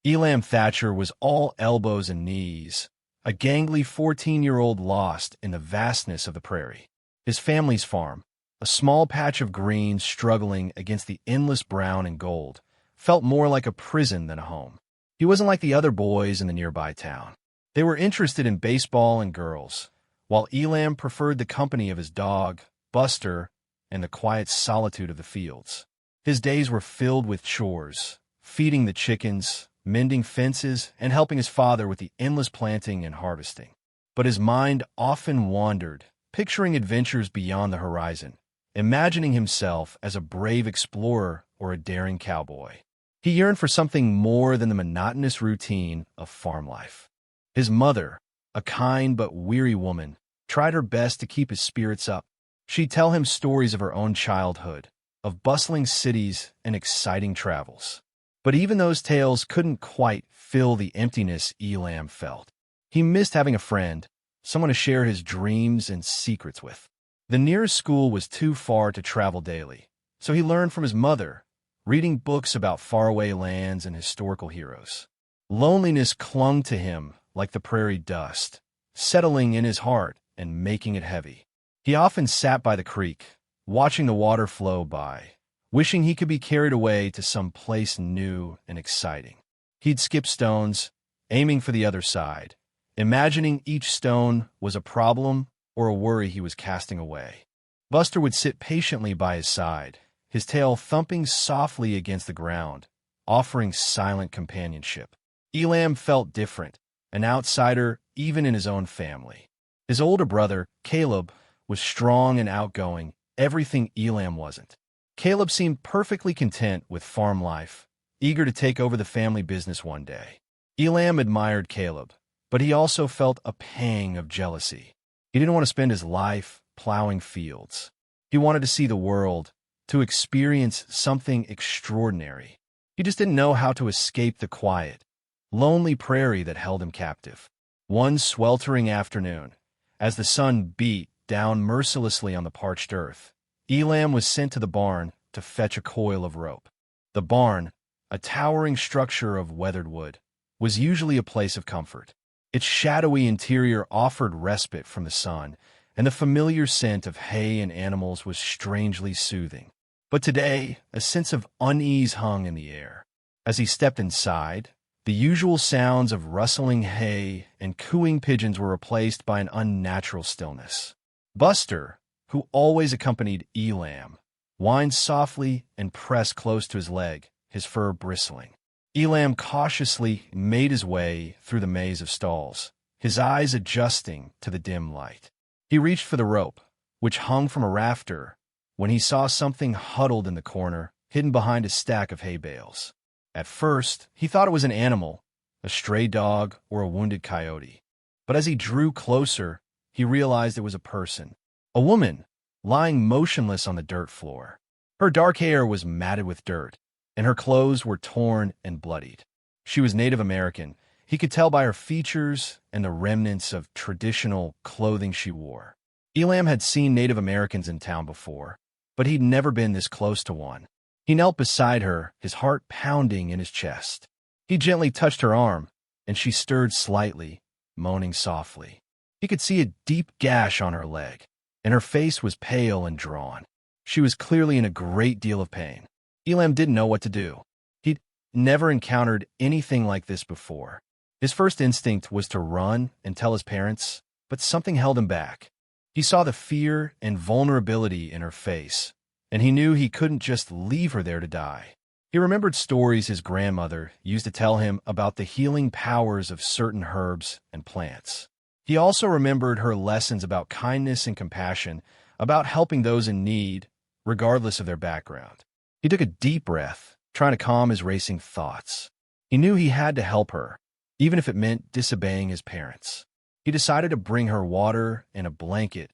Elam Thatcher was all elbows and knees, a gangly 14-year-old lost in the vastness of the prairie. His family's farm, a small patch of green struggling against the endless brown and gold, felt more like a prison than a home. He wasn't like the other boys in the nearby town. They were interested in baseball and girls, while Elam preferred the company of his dog, Buster, and the quiet solitude of the fields. His days were filled with chores, feeding the chickens, mending fences, and helping his father with the endless planting and harvesting. But his mind often wandered, picturing adventures beyond the horizon, imagining himself as a brave explorer or a daring cowboy. He yearned for something more than the monotonous routine of farm life. His mother, a kind but weary woman, tried her best to keep his spirits up. She'd tell him stories of her own childhood, of bustling cities and exciting travels. But even those tales couldn't quite fill the emptiness Elam felt. He missed having a friend, someone to share his dreams and secrets with. The nearest school was too far to travel daily, so he learned from his mother, reading books about faraway lands and historical heroes. Loneliness clung to him like the prairie dust, settling in his heart and making it heavy. He often sat by the creek, watching the water flow by, wishing he could be carried away to some place new and exciting. He'd skip stones, aiming for the other side, imagining each stone was a problem or a worry he was casting away. Buster would sit patiently by his side, his tail thumping softly against the ground, offering silent companionship. Elam felt different, an outsider even in his own family. His older brother, Caleb, was strong and outgoing, everything Elam wasn't. Caleb seemed perfectly content with farm life, eager to take over the family business one day. Elam admired Caleb, but he also felt a pang of jealousy. He didn't want to spend his life plowing fields. He wanted to see the world, to experience something extraordinary. He just didn't know how to escape the quiet, lonely prairie that held him captive. One sweltering afternoon, as the sun beat down mercilessly on the parched earth, Elam was sent to the barn to fetch a coil of rope. The barn, a towering structure of weathered wood, was usually a place of comfort. Its shadowy interior offered respite from the sun, and the familiar scent of hay and animals was strangely soothing. But today, a sense of unease hung in the air. As he stepped inside, the usual sounds of rustling hay and cooing pigeons were replaced by an unnatural stillness. Buster, who always accompanied Elam, whined softly and pressed close to his leg, his fur bristling. Elam cautiously made his way through the maze of stalls, his eyes adjusting to the dim light. He reached for the rope, which hung from a rafter, when he saw something huddled in the corner, hidden behind a stack of hay bales. At first, he thought it was an animal, a stray dog or a wounded coyote. But as he drew closer, he realized it was a person, a woman, lying motionless on the dirt floor. Her dark hair was matted with dirt, and her clothes were torn and bloodied. She was Native American. He could tell by her features and the remnants of traditional clothing she wore. Elam had seen Native Americans in town before, but he'd never been this close to one. He knelt beside her, his heart pounding in his chest. He gently touched her arm, and she stirred slightly, moaning softly. He could see a deep gash on her leg, and her face was pale and drawn. She was clearly in a great deal of pain. Elam didn't know what to do. He'd never encountered anything like this before. His first instinct was to run and tell his parents, but something held him back. He saw the fear and vulnerability in her face, and he knew he couldn't just leave her there to die. He remembered stories his grandmother used to tell him about the healing powers of certain herbs and plants. He also remembered her lessons about kindness and compassion, about helping those in need, regardless of their background. He took a deep breath, trying to calm his racing thoughts. He knew he had to help her, even if it meant disobeying his parents. He decided to bring her water and a blanket,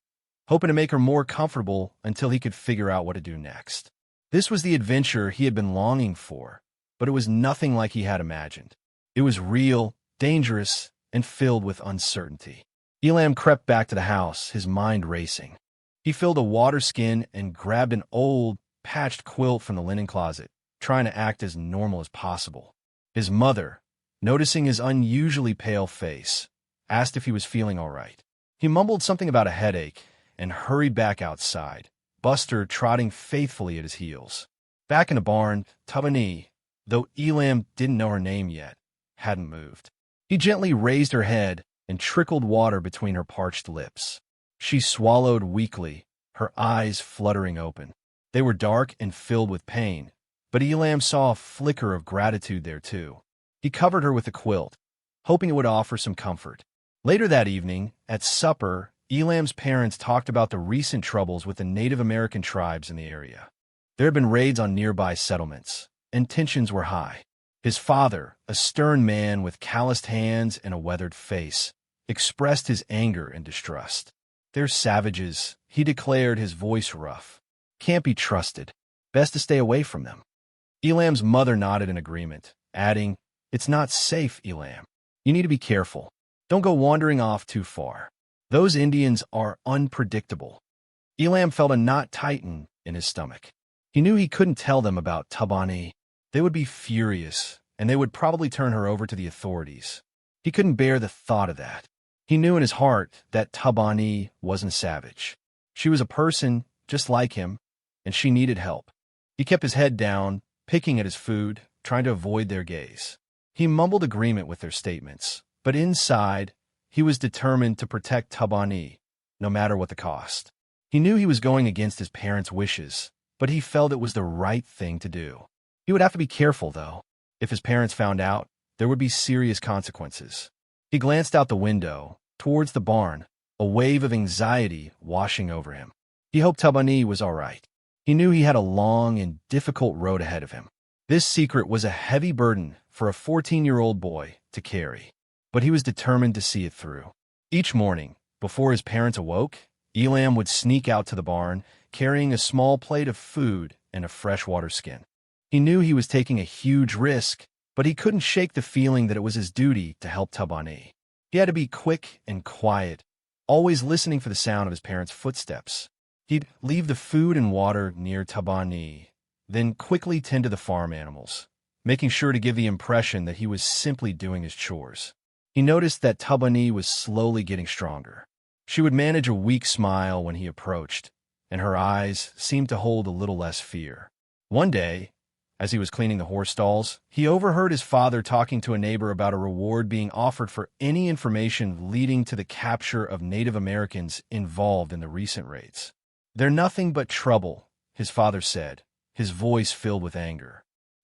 hoping to make her more comfortable until he could figure out what to do next. This was the adventure he had been longing for, but it was nothing like he had imagined. It was real, dangerous, and filled with uncertainty. Elam crept back to the house, his mind racing. He filled a water skin and grabbed an old, patched quilt from the linen closet, trying to act as normal as possible. His mother, noticing his unusually pale face, asked if he was feeling all right. He mumbled something about a headache and hurried back outside, Buster trotting faithfully at his heels. Back in the barn, Tabani, though Elam didn't know her name yet, hadn't moved. He gently raised her head and trickled water between her parched lips. She swallowed weakly, her eyes fluttering open. They were dark and filled with pain, but Elam saw a flicker of gratitude there too. He covered her with a quilt, hoping it would offer some comfort. Later that evening, at supper, Elam's parents talked about the recent troubles with the Native American tribes in the area. There had been raids on nearby settlements, and tensions were high. His father, a stern man with calloused hands and a weathered face, expressed his anger and distrust. "They're savages," he declared, his voice rough. "Can't be trusted. Best to stay away from them." Elam's mother nodded in agreement, adding, "It's not safe, Elam. You need to be careful. Don't go wandering off too far. Those Indians are unpredictable." Elam felt a knot tighten in his stomach. He knew he couldn't tell them about Tabani. They would be furious, and they would probably turn her over to the authorities. He couldn't bear the thought of that. He knew in his heart that Tabani wasn't savage. She was a person just like him, and she needed help. He kept his head down, picking at his food, trying to avoid their gaze. He mumbled agreement with their statements, but inside, he was determined to protect Tabani, no matter what the cost. He knew he was going against his parents' wishes, but he felt it was the right thing to do. He would have to be careful, though. If his parents found out, there would be serious consequences. He glanced out the window, towards the barn, a wave of anxiety washing over him. He hoped Tabani was all right. He knew he had a long and difficult road ahead of him. This secret was a heavy burden for a 14-year-old boy to carry, but he was determined to see it through. Each morning, before his parents awoke, Elam would sneak out to the barn, carrying a small plate of food and a freshwater skin. He knew he was taking a huge risk, but he couldn't shake the feeling that it was his duty to help Tabani. He had to be quick and quiet, always listening for the sound of his parents' footsteps. He'd leave the food and water near Tabani, then quickly tend to the farm animals, making sure to give the impression that he was simply doing his chores. He noticed that Tabani was slowly getting stronger. She would manage a weak smile when he approached, and her eyes seemed to hold a little less fear. One day, as he was cleaning the horse stalls, he overheard his father talking to a neighbor about a reward being offered for any information leading to the capture of Native Americans involved in the recent raids. "They're nothing but trouble," his father said, his voice filled with anger.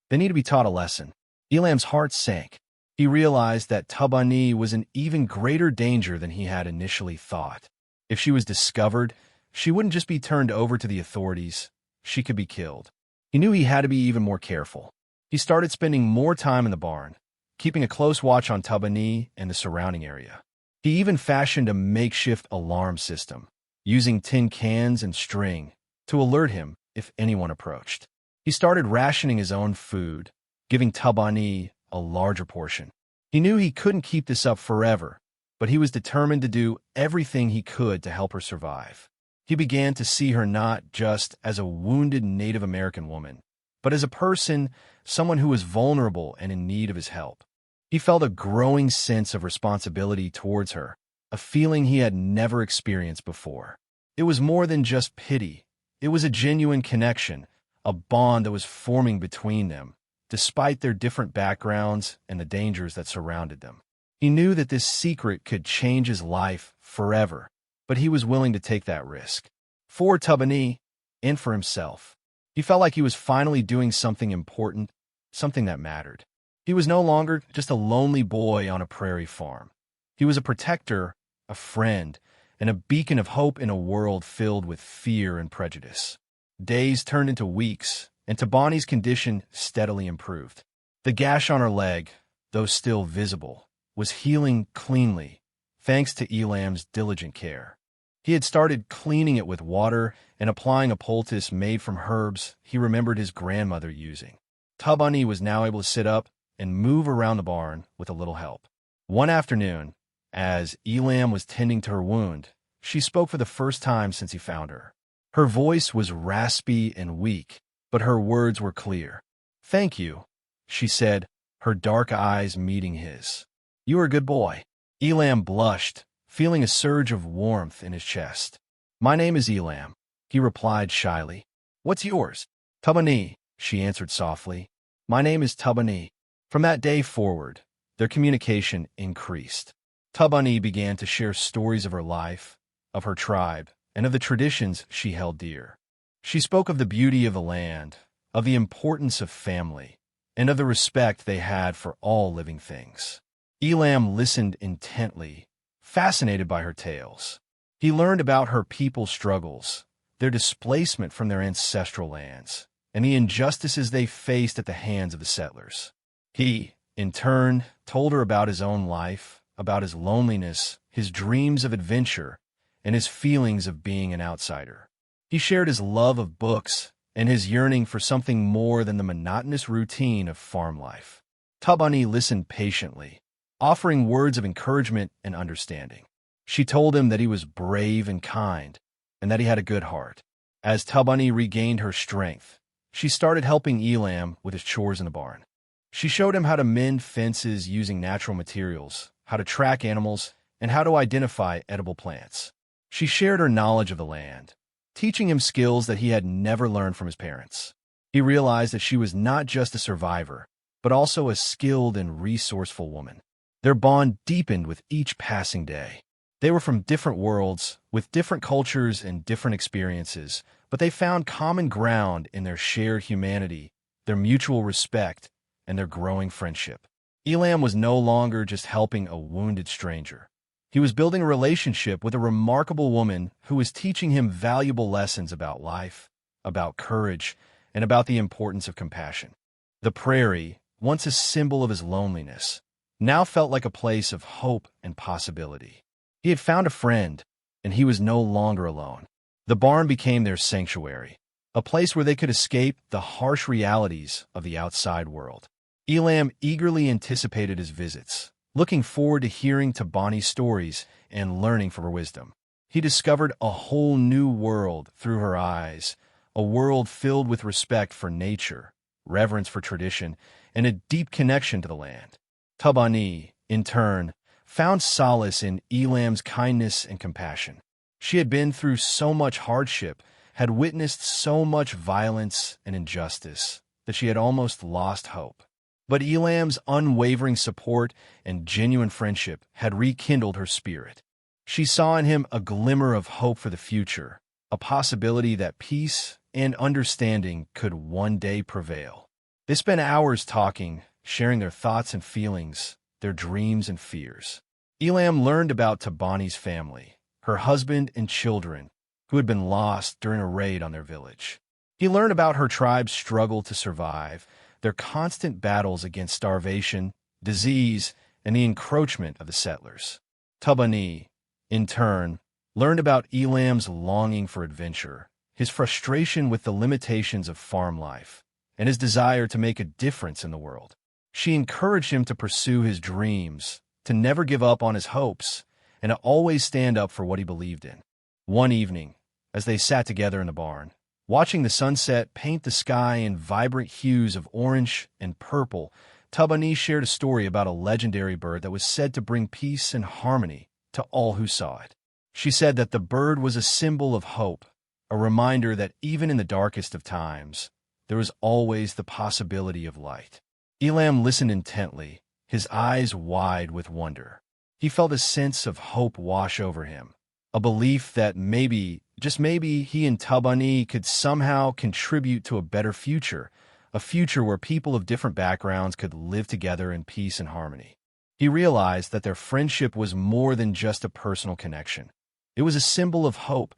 "They need to be taught a lesson." Elam's heart sank. He realized that Tabani was in even greater danger than he had initially thought. If she was discovered, she wouldn't just be turned over to the authorities, she could be killed. He knew he had to be even more careful. He started spending more time in the barn, keeping a close watch on Tabani and the surrounding area. He even fashioned a makeshift alarm system, using tin cans and string to alert him if anyone approached. He started rationing his own food, giving Tabani a larger portion. He knew he couldn't keep this up forever, but he was determined to do everything he could to help her survive. He began to see her not just as a wounded Native American woman, but as a person, someone who was vulnerable and in need of his help. He felt a growing sense of responsibility towards her, a feeling he had never experienced before. It was more than just pity. It was a genuine connection, a bond that was forming between them, despite their different backgrounds and the dangers that surrounded them. He knew that this secret could change his life forever, but he was willing to take that risk. For Tabani, and for himself. He felt like he was finally doing something important, something that mattered. He was no longer just a lonely boy on a prairie farm. He was a protector, a friend, and a beacon of hope in a world filled with fear and prejudice. Days turned into weeks, and Tabani's condition steadily improved. The gash on her leg, though still visible, was healing cleanly, thanks to Elam's diligent care. He had started cleaning it with water and applying a poultice made from herbs he remembered his grandmother using. Tabani was now able to sit up and move around the barn with a little help. One afternoon, as Elam was tending to her wound, she spoke for the first time since he found her. Her voice was raspy and weak, but her words were clear. "Thank you," she said, her dark eyes meeting his. "You are a good boy." Elam blushed, feeling a surge of warmth in his chest. "My name is Elam," he replied shyly. "What's yours?" "Tubani," she answered softly. "My name is Tubani." From that day forward, their communication increased. Tubani began to share stories of her life, of her tribe, and of the traditions she held dear. She spoke of the beauty of the land, of the importance of family, and of the respect they had for all living things. Elam listened intently, fascinated by her tales. He learned about her people's struggles, their displacement from their ancestral lands, and the injustices they faced at the hands of the settlers. He, in turn, told her about his own life, about his loneliness, his dreams of adventure, and his feelings of being an outsider. He shared his love of books and his yearning for something more than the monotonous routine of farm life. Tubani listened patiently, offering words of encouragement and understanding. She told him that he was brave and kind, and that he had a good heart. As Tubani regained her strength, she started helping Elam with his chores in the barn. She showed him how to mend fences using natural materials, how to track animals, and how to identify edible plants. She shared her knowledge of the land, teaching him skills that he had never learned from his parents. He realized that she was not just a survivor, but also a skilled and resourceful woman. Their bond deepened with each passing day. They were from different worlds, with different cultures and different experiences, but they found common ground in their shared humanity, their mutual respect, and their growing friendship. Elam was no longer just helping a wounded stranger. He was building a relationship with a remarkable woman who was teaching him valuable lessons about life, about courage, and about the importance of compassion. The prairie, once a symbol of his loneliness, now felt like a place of hope and possibility. He had found a friend, and he was no longer alone. The barn became their sanctuary, a place where they could escape the harsh realities of the outside world. Elam eagerly anticipated his visits, looking forward to hearing Tubani's stories and learning from her wisdom. He discovered a whole new world through her eyes, a world filled with respect for nature, reverence for tradition, and a deep connection to the land. Tubani, in turn, found solace in Elam's kindness and compassion. She had been through so much hardship, had witnessed so much violence and injustice, that she had almost lost hope. But Elam's unwavering support and genuine friendship had rekindled her spirit. She saw in him a glimmer of hope for the future, a possibility that peace and understanding could one day prevail. They spent hours talking, sharing their thoughts and feelings, their dreams and fears. Elam learned about Tubani's family, her husband and children, who had been lost during a raid on their village. He learned about her tribe's struggle to survive, their constant battles against starvation, disease, and the encroachment of the settlers. Tubani, in turn, learned about Elam's longing for adventure, his frustration with the limitations of farm life, and his desire to make a difference in the world. She encouraged him to pursue his dreams, to never give up on his hopes, and to always stand up for what he believed in. One evening, as they sat together in the barn, watching the sunset paint the sky in vibrant hues of orange and purple, Tubani shared a story about a legendary bird that was said to bring peace and harmony to all who saw it. She said that the bird was a symbol of hope, a reminder that even in the darkest of times, there was always the possibility of light. Elam listened intently, his eyes wide with wonder. He felt a sense of hope wash over him, a belief that maybe, just maybe, he and Tubani could somehow contribute to a better future, a future where people of different backgrounds could live together in peace and harmony. He realized that their friendship was more than just a personal connection. It was a symbol of hope,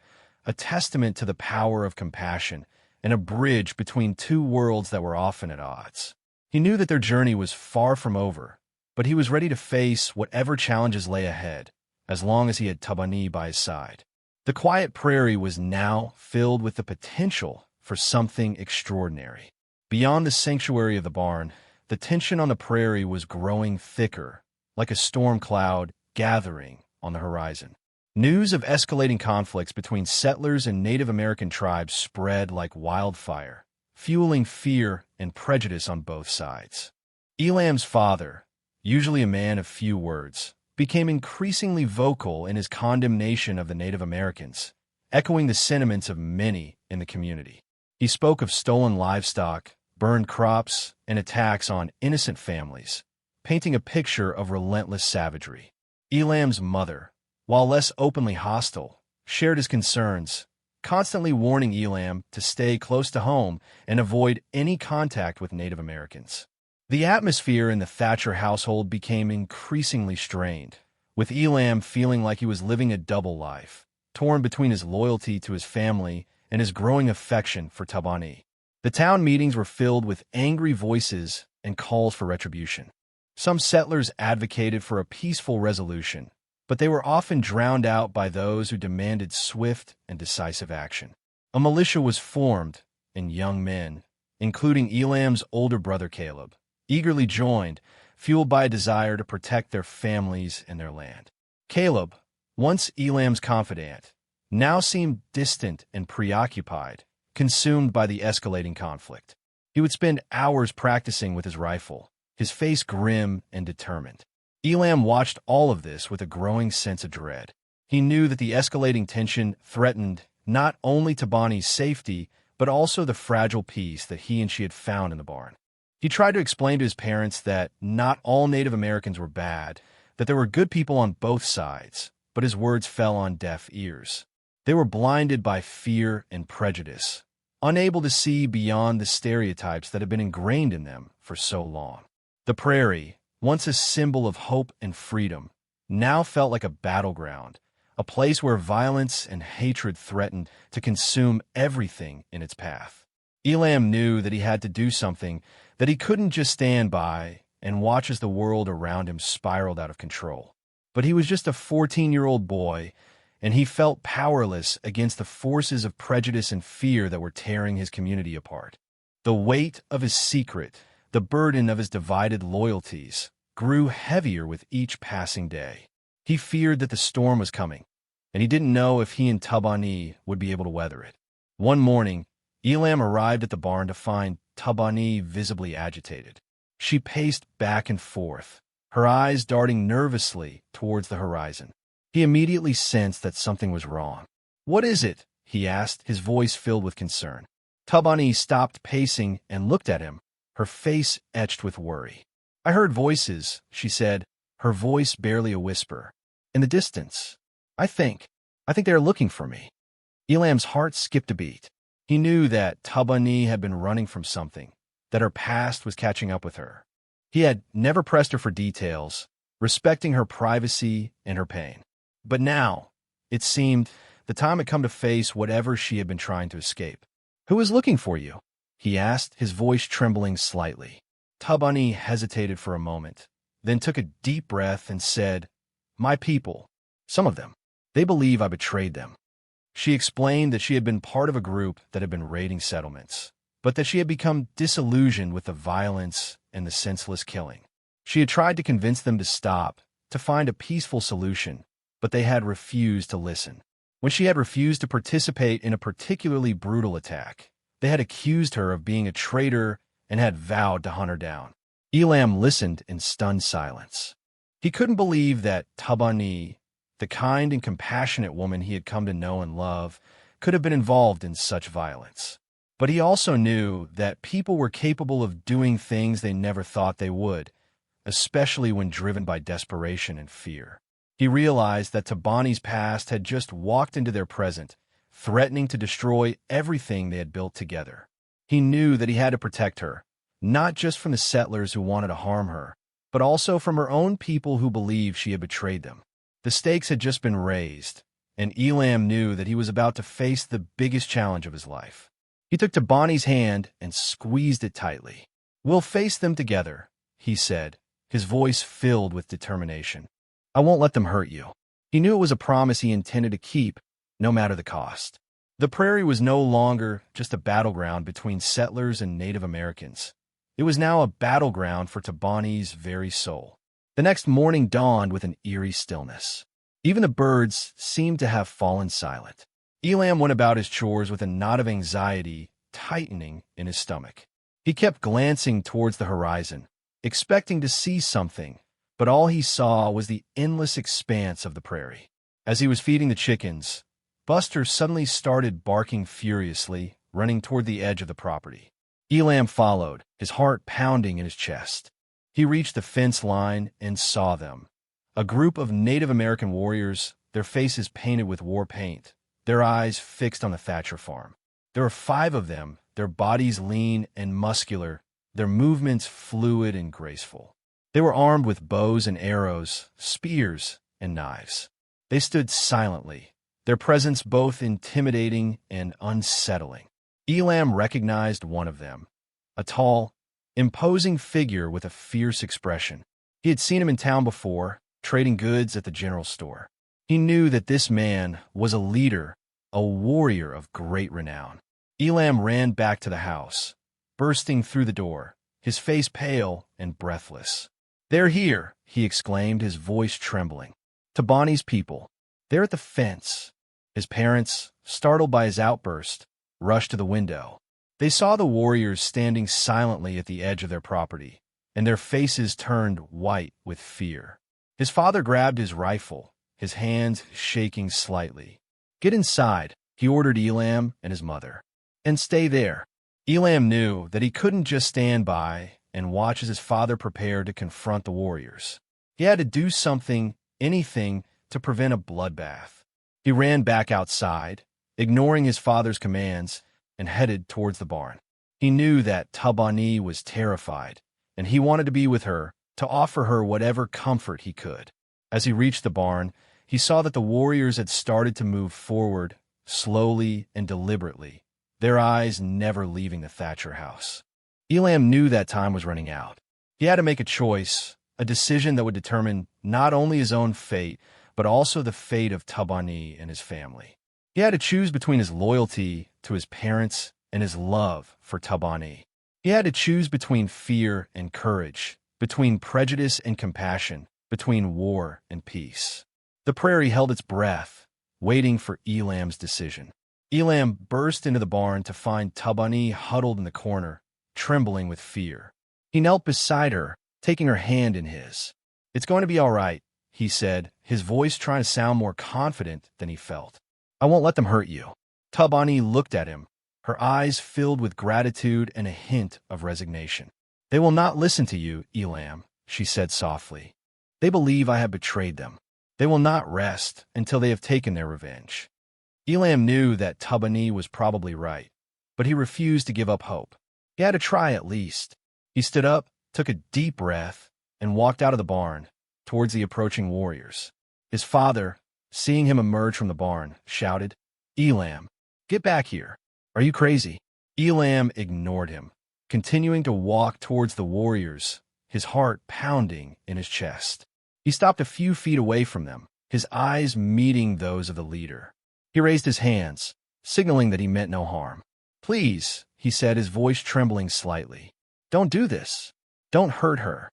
a testament to the power of compassion, and a bridge between two worlds that were often at odds. He knew that their journey was far from over, but he was ready to face whatever challenges lay ahead, as long as he had Tubani by his side. The quiet prairie was now filled with the potential for something extraordinary. Beyond the sanctuary of the barn, the tension on the prairie was growing thicker, like a storm cloud gathering on the horizon. News of escalating conflicts between settlers and Native American tribes spread like wildfire, fueling fear and prejudice on both sides. Elam's father, usually a man of few words, became increasingly vocal in his condemnation of the Native Americans, echoing the sentiments of many in the community. He spoke of stolen livestock, burned crops, and attacks on innocent families, painting a picture of relentless savagery. Elam's mother, while less openly hostile, shared his concerns, constantly warning Elam to stay close to home and avoid any contact with Native Americans. The atmosphere in the Thatcher household became increasingly strained, with Elam feeling like he was living a double life, torn between his loyalty to his family and his growing affection for Tabani. The town meetings were filled with angry voices and calls for retribution. Some settlers advocated for a peaceful resolution, but they were often drowned out by those who demanded swift and decisive action. A militia was formed, and young men, including Elam's older brother Caleb, eagerly joined, fueled by a desire to protect their families and their land. Caleb, once Elam's confidant, now seemed distant and preoccupied, consumed by the escalating conflict. He would spend hours practicing with his rifle, his face grim and determined. Elam watched all of this with a growing sense of dread. He knew that the escalating tension threatened not only Tabani's safety, but also the fragile peace that he and she had found in the barn. He tried to explain to his parents that not all Native Americans were bad, that there were good people on both sides, but his words fell on deaf ears. They were blinded by fear and prejudice, unable to see beyond the stereotypes that had been ingrained in them for so long. The prairie, once a symbol of hope and freedom, now felt like a battleground, a place where violence and hatred threatened to consume everything in its path. Elam knew that he had to do something, that he couldn't just stand by and watch as the world around him spiraled out of control. But he was just a 14-year-old boy, and he felt powerless against the forces of prejudice and fear that were tearing his community apart. The weight of his secret, the burden of his divided loyalties, grew heavier with each passing day. He feared that the storm was coming, and he didn't know if he and Tabani would be able to weather it. One morning, Elam arrived at the barn to find Tabani visibly agitated. She paced back and forth, her eyes darting nervously towards the horizon. He immediately sensed that something was wrong. "What is it?" he asked, his voice filled with concern. Tabani stopped pacing and looked at him, her face etched with worry. "I heard voices," she said, her voice barely a whisper. "In the distance. I think they are looking for me." Elam's heart skipped a beat. He knew that Tabani had been running from something, that her past was catching up with her. He had never pressed her for details, respecting her privacy and her pain. But now, it seemed, the time had come to face whatever she had been trying to escape. "Who is looking for you?" he asked, his voice trembling slightly. Tabani hesitated for a moment, then took a deep breath and said, "My people, some of them, they believe I betrayed them." She explained that she had been part of a group that had been raiding settlements, but that she had become disillusioned with the violence and the senseless killing. She had tried to convince them to stop, to find a peaceful solution, but they had refused to listen. When she had refused to participate in a particularly brutal attack, they had accused her of being a traitor and had vowed to hunt her down. Elam listened in stunned silence. He couldn't believe that Tabani, the kind and compassionate woman he had come to know and love, could have been involved in such violence. But he also knew that people were capable of doing things they never thought they would, especially when driven by desperation and fear. He realized that Tabani's past had just walked into their present, threatening to destroy everything they had built together. He knew that he had to protect her, not just from the settlers who wanted to harm her, but also from her own people who believed she had betrayed them. The stakes had just been raised, and Elam knew that he was about to face the biggest challenge of his life. He took Tabani's hand and squeezed it tightly. "We'll face them together," he said, his voice filled with determination. "I won't let them hurt you." He knew it was a promise he intended to keep, no matter the cost. The prairie was no longer just a battleground between settlers and Native Americans. It was now a battleground for Tabani's very soul. The next morning dawned with an eerie stillness. Even the birds seemed to have fallen silent. Elam went about his chores with a knot of anxiety tightening in his stomach. He kept glancing towards the horizon, expecting to see something, but all he saw was the endless expanse of the prairie. As he was feeding the chickens, Buster suddenly started barking furiously, running toward the edge of the property. Elam followed, his heart pounding in his chest. He reached the fence line and saw them. A group of Native American warriors, their faces painted with war paint, their eyes fixed on the Thatcher farm. There were 5 of them, their bodies lean and muscular, their movements fluid and graceful. They were armed with bows and arrows, spears and knives. They stood silently, their presence both intimidating and unsettling. Elam recognized one of them, a tall, imposing figure with a fierce expression. He had seen him in town before, trading goods at the general store. He knew that this man was a leader, a warrior of great renown. Elam ran back to the house, bursting through the door, his face pale and breathless. "They're here," he exclaimed, his voice trembling. "Tabani's people. They're at the fence." His parents, startled by his outburst, rushed to the window. They saw the warriors standing silently at the edge of their property, and their faces turned white with fear. His father grabbed his rifle, his hands shaking slightly. "Get inside," he ordered Elam and his mother. "And stay there." Elam knew that he couldn't just stand by and watch as his father prepared to confront the warriors. He had to do something, anything, to prevent a bloodbath. He ran back outside, ignoring his father's commands, and headed towards the barn. He knew that Tabani was terrified, and he wanted to be with her, to offer her whatever comfort he could. As he reached the barn, he saw that the warriors had started to move forward, slowly and deliberately, their eyes never leaving the Thatcher house. Elam knew that time was running out. He had to make a choice, a decision that would determine not only his own fate, but also the fate of Tabani and his family. He had to choose between his loyalty to his parents and his love for Tabani. He had to choose between fear and courage, between prejudice and compassion, between war and peace. The prairie held its breath, waiting for Elam's decision. Elam burst into the barn to find Tabani huddled in the corner, trembling with fear. He knelt beside her, taking her hand in his. "It's going to be all right," he said, his voice trying to sound more confident than he felt. "I won't let them hurt you." Tabani looked at him, her eyes filled with gratitude and a hint of resignation. "They will not listen to you, Elam," she said softly. "They believe I have betrayed them. They will not rest until they have taken their revenge." Elam knew that Tabani was probably right, but he refused to give up hope. He had to try at least. He stood up, took a deep breath, and walked out of the barn, towards the approaching warriors. His father, seeing him emerge from the barn, shouted, "Elam, get back here. Are you crazy?" Elam ignored him, continuing to walk towards the warriors, his heart pounding in his chest. He stopped a few feet away from them, his eyes meeting those of the leader. He raised his hands, signaling that he meant no harm. "Please," he said, his voice trembling slightly. "Don't do this. Don't hurt her."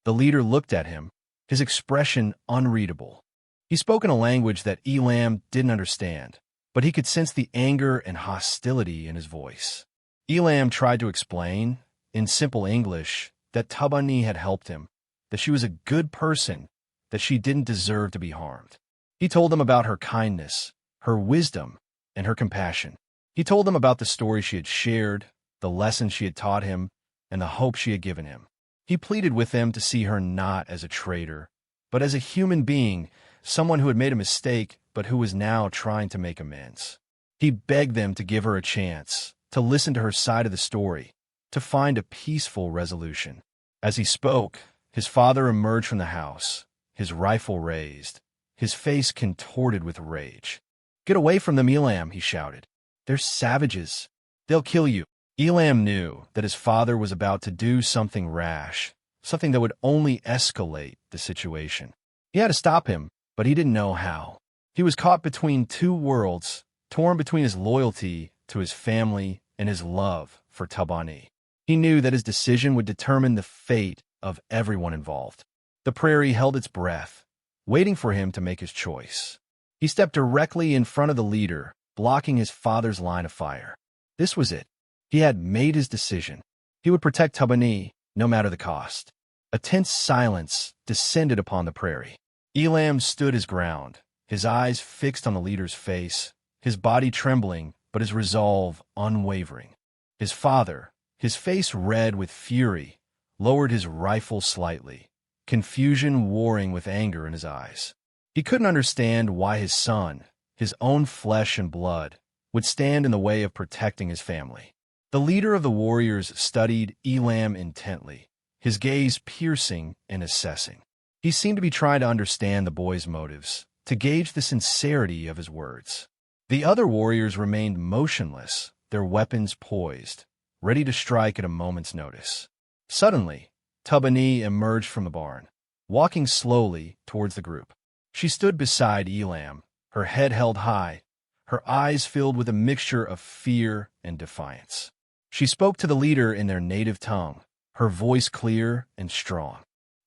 The leader looked at him, his expression unreadable. He spoke in a language that Elam didn't understand, but he could sense the anger and hostility in his voice. Elam tried to explain, in simple English, that Tabani had helped him, that she was a good person, that she didn't deserve to be harmed. He told them about her kindness, her wisdom, and her compassion. He told them about the story she had shared, the lessons she had taught him, and the hope she had given him. He pleaded with them to see her not as a traitor, but as a human being, someone who had made a mistake but who was now trying to make amends. He begged them to give her a chance, to listen to her side of the story, to find a peaceful resolution. As he spoke, his father emerged from the house, his rifle raised, his face contorted with rage. "Get away from them, Elam," he shouted. "They're savages. They'll kill you." Elam knew that his father was about to do something rash, something that would only escalate the situation. He had to stop him, but he didn't know how. He was caught between two worlds, torn between his loyalty to his family and his love for Tabani. He knew that his decision would determine the fate of everyone involved. The prairie held its breath, waiting for him to make his choice. He stepped directly in front of the leader, blocking his father's line of fire. This was it. He had made his decision. He would protect Tabani, no matter the cost. A tense silence descended upon the prairie. Elam stood his ground, his eyes fixed on the leader's face, his body trembling, but his resolve unwavering. His father, his face red with fury, lowered his rifle slightly, confusion warring with anger in his eyes. He couldn't understand why his son, his own flesh and blood, would stand in the way of protecting his family. The leader of the warriors studied Elam intently, his gaze piercing and assessing. He seemed to be trying to understand the boy's motives, to gauge the sincerity of his words. The other warriors remained motionless, their weapons poised, ready to strike at a moment's notice. Suddenly, Tubani emerged from the barn, walking slowly towards the group. She stood beside Elam, her head held high, her eyes filled with a mixture of fear and defiance. She spoke to the leader in their native tongue, her voice clear and strong.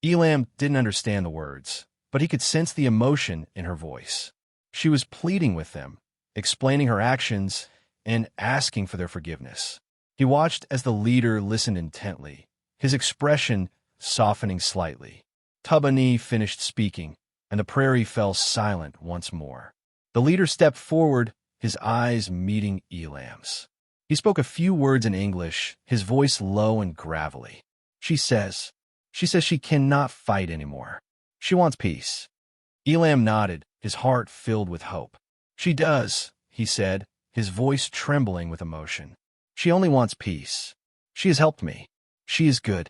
Elam didn't understand the words, but he could sense the emotion in her voice. She was pleading with them, explaining her actions, and asking for their forgiveness. He watched as the leader listened intently, his expression softening slightly. Tubani finished speaking, and the prairie fell silent once more. The leader stepped forward, his eyes meeting Elam's. He spoke a few words in English, his voice low and gravelly. She says she cannot fight anymore. She wants peace. Elam nodded, his heart filled with hope. She does, he said, his voice trembling with emotion. She only wants peace. She has helped me. She is good.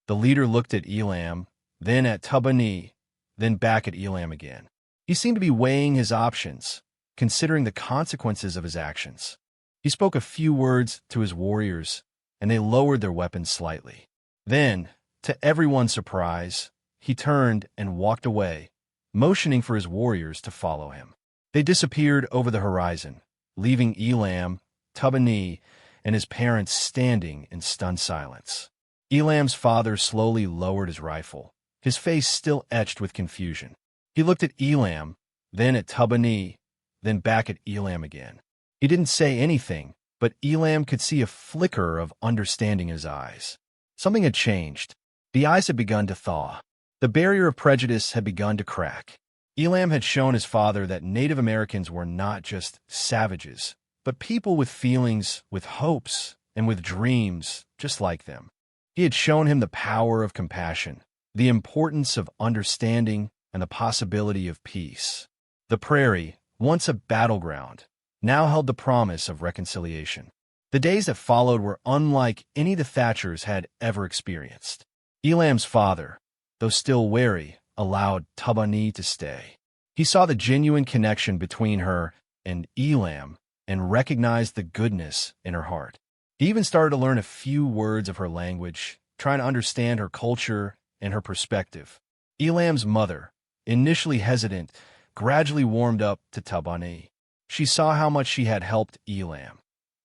The leader looked at Elam, then at Tubani, then back at Elam again. He seemed to be weighing his options, considering the consequences of his actions. He spoke a few words to his warriors, and they lowered their weapons slightly. Then, to everyone's surprise, he turned and walked away, motioning for his warriors to follow him. They disappeared over the horizon, leaving Elam, Tubani, and his parents standing in stunned silence. Elam's father slowly lowered his rifle, his face still etched with confusion. He looked at Elam, then at Tubani, then back at Elam again. He didn't say anything, but Elam could see a flicker of understanding in his eyes. Something had changed. The ice had begun to thaw. The barrier of prejudice had begun to crack. Elam had shown his father that Native Americans were not just savages, but people with feelings, with hopes, and with dreams just like them. He had shown him the power of compassion, the importance of understanding, and the possibility of peace. The prairie, once a battleground, now held the promise of reconciliation. The days that followed were unlike any the Thatchers had ever experienced. Elam's father, though still wary, allowed Tubani to stay. He saw the genuine connection between her and Elam and recognized the goodness in her heart. He even started to learn a few words of her language, trying to understand her culture and her perspective. Elam's mother, initially hesitant, gradually warmed up to Tubani. She saw how much she had helped Elam,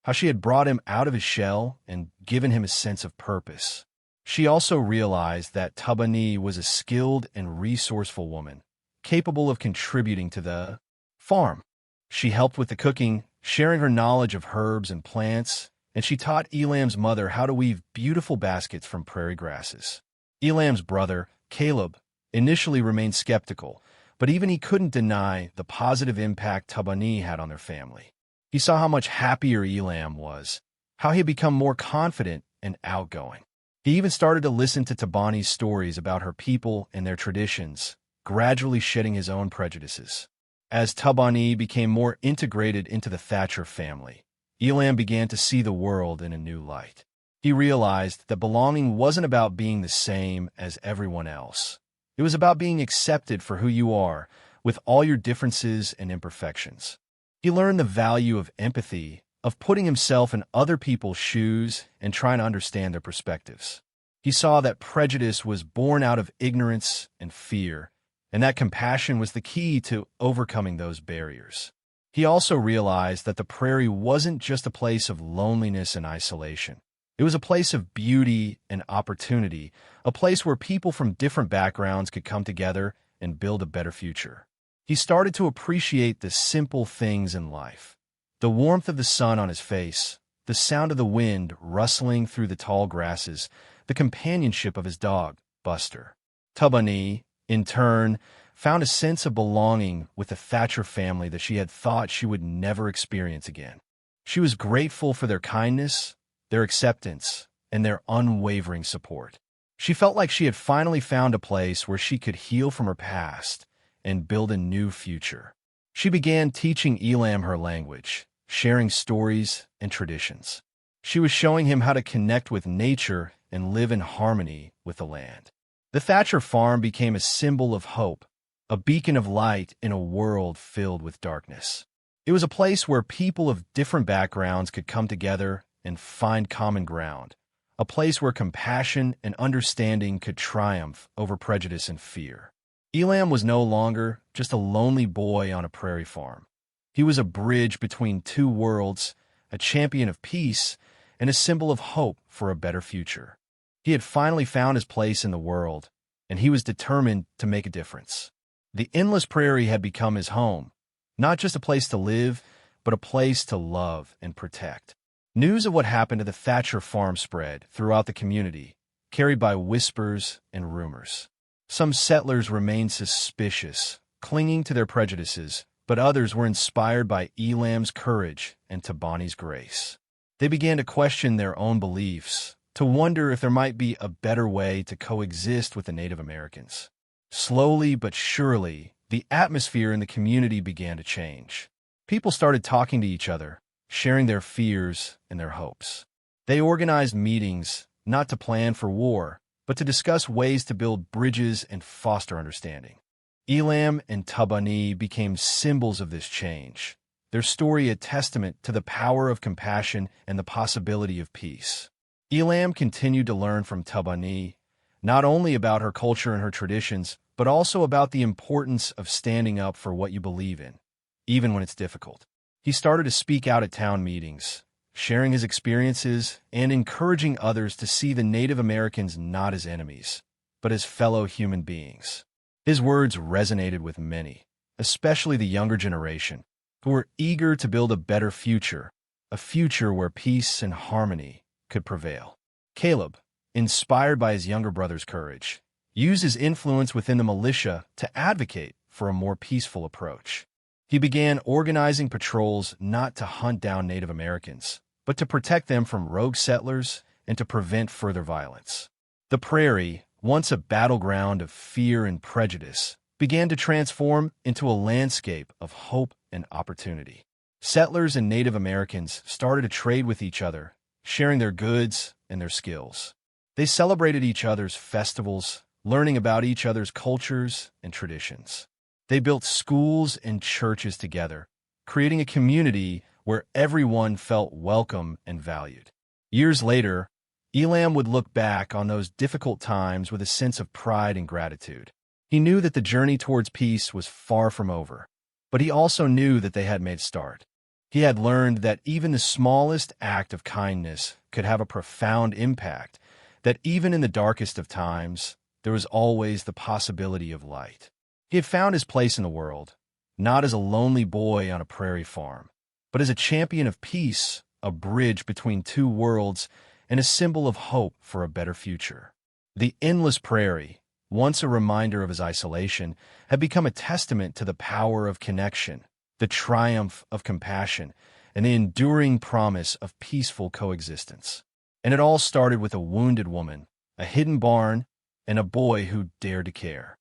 how she had brought him out of his shell and given him a sense of purpose. She also realized that Tubani was a skilled and resourceful woman, capable of contributing to the farm. She helped with the cooking, sharing her knowledge of herbs and plants, and she taught Elam's mother how to weave beautiful baskets from prairie grasses. Elam's brother, Caleb, initially remained skeptical, but even he couldn't deny the positive impact Tubani had on their family. He saw how much happier Elam was, how he had become more confident and outgoing. He even started to listen to Tubani's stories about her people and their traditions, gradually shedding his own prejudices. As Tubani became more integrated into the Thatcher family, Elam began to see the world in a new light. He realized that belonging wasn't about being the same as everyone else. It was about being accepted for who you are, with all your differences and imperfections. He learned the value of empathy, of putting himself in other people's shoes and trying to understand their perspectives. He saw that prejudice was born out of ignorance and fear, and that compassion was the key to overcoming those barriers. He also realized that the prairie wasn't just a place of loneliness and isolation. It was a place of beauty and opportunity, a place where people from different backgrounds could come together and build a better future. He started to appreciate the simple things in life. The warmth of the sun on his face, the sound of the wind rustling through the tall grasses, the companionship of his dog, Buster. Tubani, in turn, found a sense of belonging with the Thatcher family that she had thought she would never experience again. She was grateful for their kindness, their acceptance, and their unwavering support. She felt like she had finally found a place where she could heal from her past and build a new future. She began teaching Elam her language, sharing stories and traditions. She was showing him how to connect with nature and live in harmony with the land. The Thatcher farm became a symbol of hope, a beacon of light in a world filled with darkness. It was a place where people of different backgrounds could come together and find common ground, a place where compassion and understanding could triumph over prejudice and fear. Elam was no longer just a lonely boy on a prairie farm. He was a bridge between two worlds, a champion of peace, and a symbol of hope for a better future. He had finally found his place in the world, and he was determined to make a difference. The endless prairie had become his home, not just a place to live, but a place to love and protect. News of what happened to the Thatcher farm spread throughout the community, carried by whispers and rumors. Some settlers remained suspicious, clinging to their prejudices, but others were inspired by Elam's courage and Tabani's grace. They began to question their own beliefs, to wonder if there might be a better way to coexist with the Native Americans. Slowly but surely, the atmosphere in the community began to change. People started talking to each other, sharing their fears and their hopes. They organized meetings, not to plan for war, but to discuss ways to build bridges and foster understanding. Elam and Tabani became symbols of this change, their story a testament to the power of compassion and the possibility of peace. Elam continued to learn from Tabani, not only about her culture and her traditions, but also about the importance of standing up for what you believe in, even when it's difficult. He started to speak out at town meetings, sharing his experiences and encouraging others to see the Native Americans not as enemies, but as fellow human beings. His words resonated with many, especially the younger generation, who were eager to build a better future, a future where peace and harmony could prevail. Caleb, inspired by his younger brother's courage, used his influence within the militia to advocate for a more peaceful approach. He began organizing patrols not to hunt down Native Americans, but to protect them from rogue settlers and to prevent further violence. The prairie, once a battleground of fear and prejudice, began to transform into a landscape of hope and opportunity. Settlers and Native Americans started to trade with each other, sharing their goods and their skills. They celebrated each other's festivals, learning about each other's cultures and traditions. They built schools and churches together, creating a community where everyone felt welcome and valued. Years later, Elam would look back on those difficult times with a sense of pride and gratitude. He knew that the journey towards peace was far from over, but he also knew that they had made a start. He had learned that even the smallest act of kindness could have a profound impact, that even in the darkest of times, there was always the possibility of light. He had found his place in the world, not as a lonely boy on a prairie farm, but as a champion of peace, a bridge between two worlds, and a symbol of hope for a better future. The endless prairie, once a reminder of his isolation, had become a testament to the power of connection, the triumph of compassion, and the enduring promise of peaceful coexistence. And it all started with a wounded woman, a hidden barn, and a boy who dared to care.